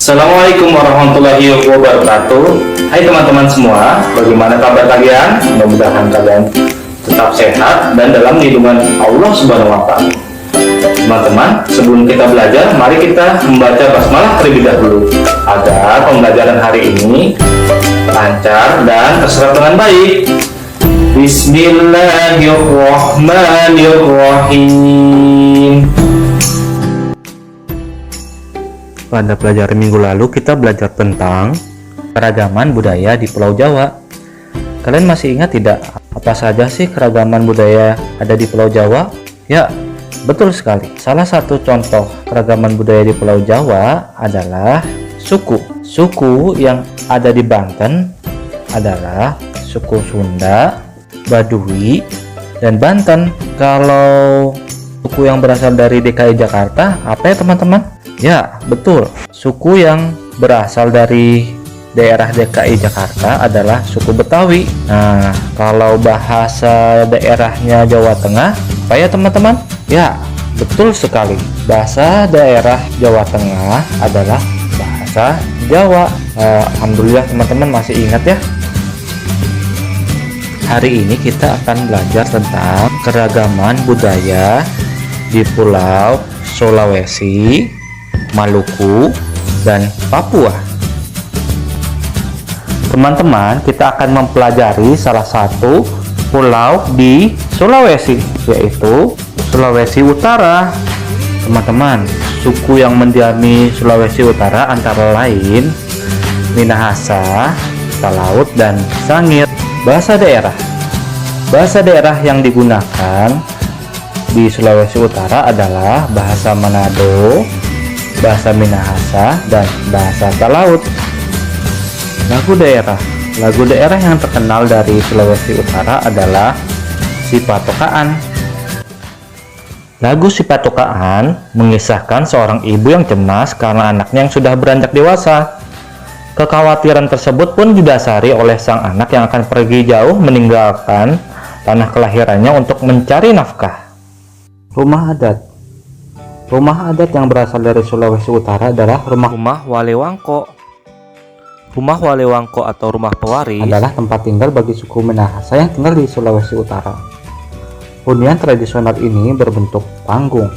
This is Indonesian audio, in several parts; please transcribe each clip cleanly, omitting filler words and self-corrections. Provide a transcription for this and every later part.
Assalamualaikum warahmatullahi wabarakatuh. Hai teman-teman semua, bagaimana kabar kalian? Mudah-mudahan kalian tetap sehat dan dalam lindungan Allah Subhanahu wa Ta'ala. Teman-teman, sebelum kita belajar, mari kita membaca basmalah terlebih dahulu agar pembelajaran hari ini lancar dan terserap dengan baik. Bismillahirrahmanirrahim. Pada pelajaran minggu lalu kita belajar tentang keragaman budaya di Pulau Jawa. Kalian masih ingat tidak apa saja sih keragaman budaya ada di Pulau Jawa? Ya, betul sekali. Salah satu contoh keragaman budaya di Pulau Jawa adalah suku. Suku yang ada di Banten adalah suku Sunda, Baduy, dan Banten. Kalau suku yang berasal dari DKI Jakarta, apa ya teman-teman? Ya, betul. Suku yang berasal dari daerah DKI Jakarta adalah suku Betawi. Nah, kalau bahasa daerahnya Jawa Tengah, apa ya teman-teman? Ya, betul sekali. Bahasa daerah Jawa Tengah adalah bahasa Jawa. Alhamdulillah teman-teman masih ingat ya. Hari ini kita akan belajar tentang keragaman budaya di Pulau Sulawesi, Maluku, dan Papua. Teman-teman, kita akan mempelajari salah satu pulau di Sulawesi, yaitu Sulawesi Utara. Teman-teman, suku yang mendiami Sulawesi Utara antara lain Minahasa, Talaut, dan Sangir. Bahasa daerah. Bahasa daerah yang digunakan di Sulawesi Utara adalah bahasa Manado, bahasa Minahasa, dan bahasa Talaut. Lagu daerah. Lagu daerah yang terkenal dari Sulawesi Utara adalah Sipatokaan. Lagu Sipatokaan mengisahkan seorang ibu yang cemas karena anaknya yang sudah beranjak dewasa. Kekhawatiran tersebut pun didasari oleh sang anak yang akan pergi jauh meninggalkan tanah kelahirannya untuk mencari nafkah. Rumah adat. Rumah adat yang berasal dari Sulawesi Utara adalah rumah Walewangko. Rumah Walewangko atau rumah pewaris adalah tempat tinggal bagi suku Minahasa yang tinggal di Sulawesi Utara. Hunian tradisional ini berbentuk panggung,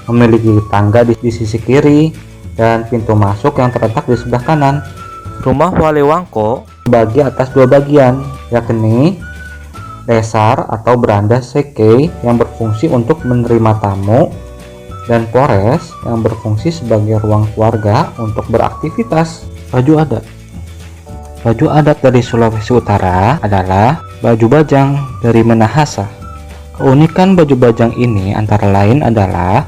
memiliki tangga di sisi kiri dan pintu masuk yang terletak di sebelah kanan. Rumah Walewangko dibagi atas dua bagian, yakni lesar atau beranda seke yang berfungsi untuk menerima tamu, dan pores yang berfungsi sebagai ruang keluarga untuk beraktivitas. Baju adat. Baju adat dari Sulawesi Utara adalah baju bajang dari Minahasa. Keunikan baju bajang ini antara lain adalah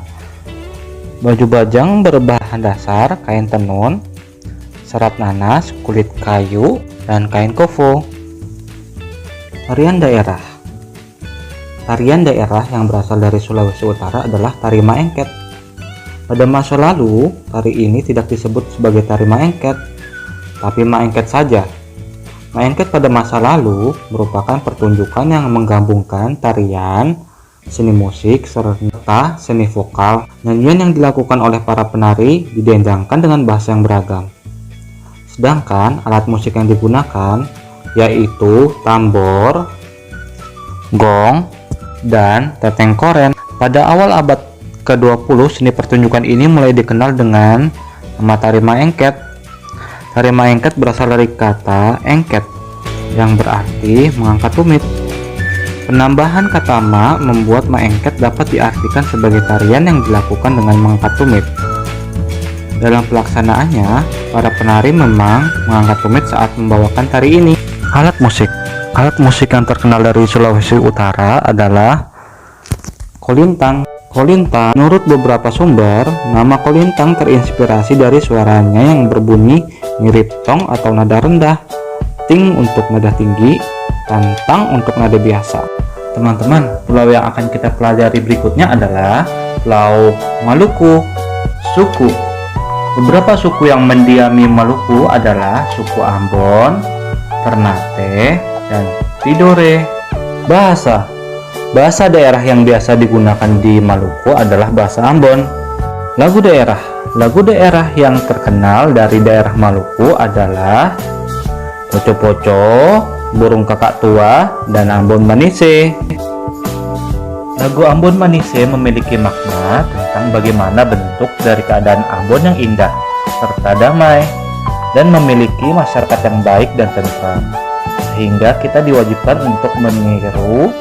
baju bajang berbahan dasar kain tenun, serat nanas, kulit kayu, dan kain kofo. Tarian daerah. Tarian daerah yang berasal dari Sulawesi Utara adalah tari maengket. Pada masa lalu, tari ini tidak disebut sebagai tari maengket, tapi maengket saja. Maengket pada masa lalu merupakan pertunjukan yang menggabungkan tarian, seni musik, serta seni vokal. Nyanyian yang dilakukan oleh para penari didendangkan dengan bahasa yang beragam. Sedangkan alat musik yang digunakan yaitu tambor, gong, dan teteng koren. Pada awal abad ke-20, seni pertunjukan ini mulai dikenal dengan nama tari maengket. Tari maengket berasal dari kata engket yang berarti mengangkat tumit. Penambahan kata ma membuat maengket dapat diartikan sebagai tarian yang dilakukan dengan mengangkat tumit. Dalam pelaksanaannya, para penari memang mengangkat tumit saat membawakan tari ini. Alat musik. Alat musik yang terkenal dari Sulawesi Utara adalah kolintang. Kolintang, menurut beberapa sumber, nama kolintang terinspirasi dari suaranya yang berbunyi mirip tong atau nada rendah, ting untuk nada tinggi, tantang untuk nada biasa. Teman-teman, pulau yang akan kita pelajari berikutnya adalah Pulau Maluku. Suku. Beberapa suku yang mendiami Maluku adalah suku Ambon, Ternate, dan Tidore. Bahasa. Bahasa daerah yang biasa digunakan di Maluku adalah bahasa Ambon. Lagu daerah. lagu daerah yang terkenal dari daerah Maluku adalah Poco-Poco, Burung Kakak Tua, dan Ambon Manise. Lagu Ambon Manise memiliki makna tentang bagaimana bentuk dari keadaan Ambon yang indah serta damai dan memiliki masyarakat yang baik dan tentram, sehingga kita diwajibkan untuk meniru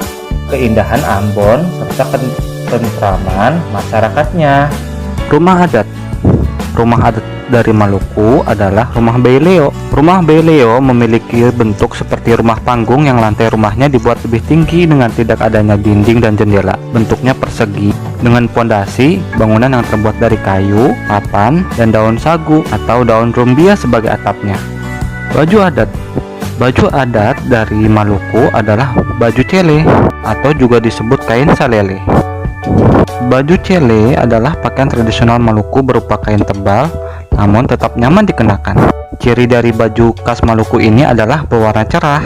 keindahan Ambon serta ketentraman masyarakatnya. Rumah adat dari Maluku adalah rumah Beileo. Rumah Beileo memiliki bentuk seperti rumah panggung yang lantai rumahnya dibuat lebih tinggi dengan tidak adanya dinding dan jendela. Bentuknya persegi dengan pondasi bangunan yang terbuat dari kayu, papan, dan daun sagu atau daun rumbia sebagai atapnya. Baju adat dari Maluku adalah baju cele atau juga disebut kain salele. Baju cele adalah pakaian tradisional Maluku berupa kain tebal namun tetap nyaman dikenakan. Ciri dari baju khas Maluku ini adalah berwarna cerah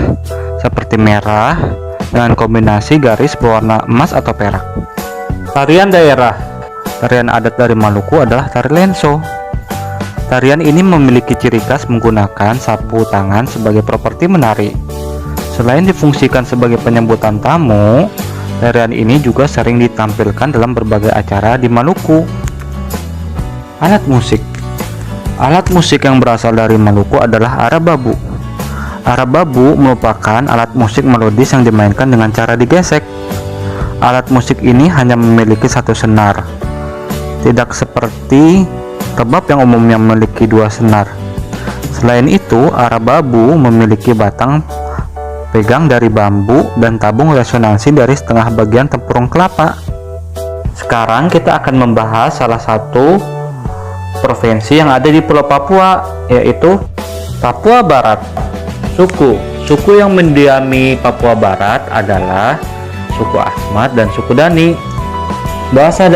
seperti merah dengan kombinasi garis berwarna emas atau perak. Tarian adat dari Maluku adalah tari lenso. Tarian ini memiliki ciri khas menggunakan sapu tangan sebagai properti menari. Selain difungsikan sebagai penyambutan tamu, tarian ini juga sering ditampilkan dalam berbagai acara di Maluku. Alat musik yang berasal dari Maluku adalah arababu. Arababu merupakan alat musik melodis yang dimainkan dengan cara digesek. Alat musik ini hanya memiliki satu senar, tidak seperti rebab yang umumnya memiliki dua senar. Selain itu, arababu memiliki batang pegang dari bambu dan tabung resonansi dari setengah bagian tempurung kelapa. Sekarang kita akan membahas salah satu provinsi yang ada di Pulau Papua, yaitu Papua Barat. Suku yang mendiami Papua Barat adalah suku Asmat dan suku Dani. Bahasa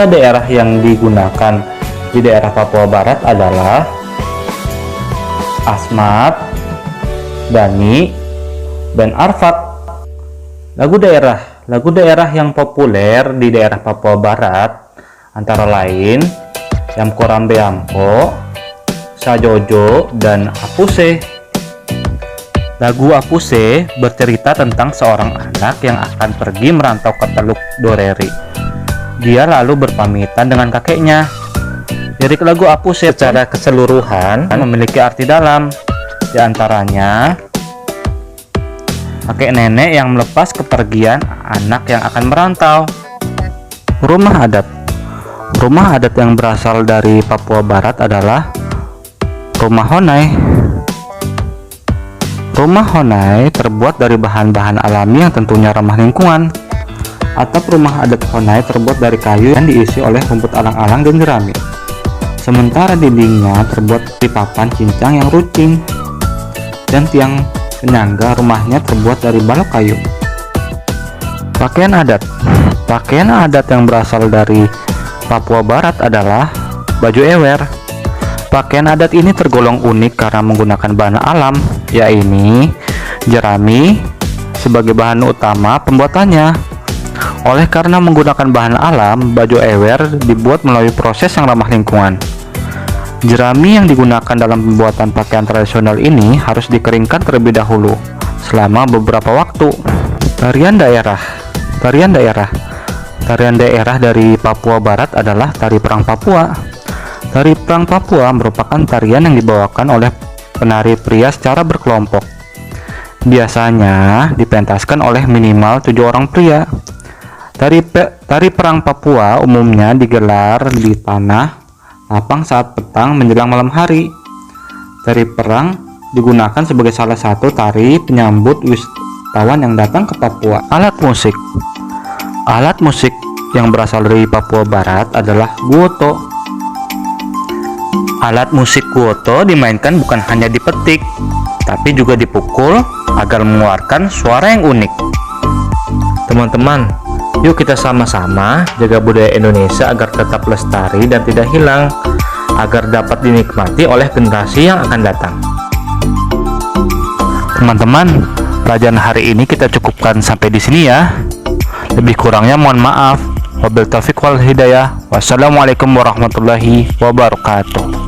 daerah yang digunakan di daerah Papua Barat adalah Asmat, Dani, dan Arfak. Lagu daerah yang populer di daerah Papua Barat antara lain Yamkorambe Amko, Sajojo, dan Apuse. Lagu Apuse bercerita tentang seorang anak yang akan pergi merantau ke Teluk Doreri. Dia lalu berpamitan dengan kakeknya. Lirik lagu Apuse secara keseluruhan memiliki arti dalam. Di antaranya, kakek nenek yang melepas kepergian anak yang akan merantau. Rumah adat yang berasal dari Papua Barat adalah rumah Honai. Rumah Honai terbuat dari bahan-bahan alami yang tentunya ramah lingkungan. Atap rumah adat Honai terbuat dari kayu yang diisi oleh rumput alang-alang dan jerami. Sementara dindingnya terbuat dari papan cincang yang runcing. Dan tiang penyangga rumahnya terbuat dari balok kayu. Pakaian adat yang berasal dari Papua Barat adalah baju ewer. Pakaian adat ini tergolong unik karena menggunakan bahan alam, yaitu jerami sebagai bahan utama pembuatannya. Oleh karena menggunakan bahan alam, baju ewer dibuat melalui proses yang ramah lingkungan. Jerami yang digunakan dalam pembuatan pakaian tradisional ini harus dikeringkan terlebih dahulu selama beberapa waktu. Tarian daerah dari Papua Barat adalah tari perang Papua. Tari perang Papua merupakan tarian yang dibawakan oleh penari pria secara berkelompok. Biasanya dipentaskan oleh minimal 7 orang pria. Tari perang Papua umumnya digelar di tanah lapang saat petang menjelang malam hari. Tari perang digunakan sebagai salah satu tari penyambut wisatawan yang datang ke Papua. Alat musik yang berasal dari Papua Barat adalah guoto. Alat musik guoto dimainkan bukan hanya dipetik, tapi juga dipukul agar mengeluarkan suara yang unik. Teman-teman, yuk kita sama-sama jaga budaya Indonesia agar tetap lestari dan tidak hilang, agar dapat dinikmati oleh generasi yang akan datang. Teman-teman, pelajaran hari ini kita cukupkan sampai di sini ya. Lebih kurangnya mohon maaf. Wabil taufiq wal hidayah. Wassalamualaikum warahmatullahi wabarakatuh.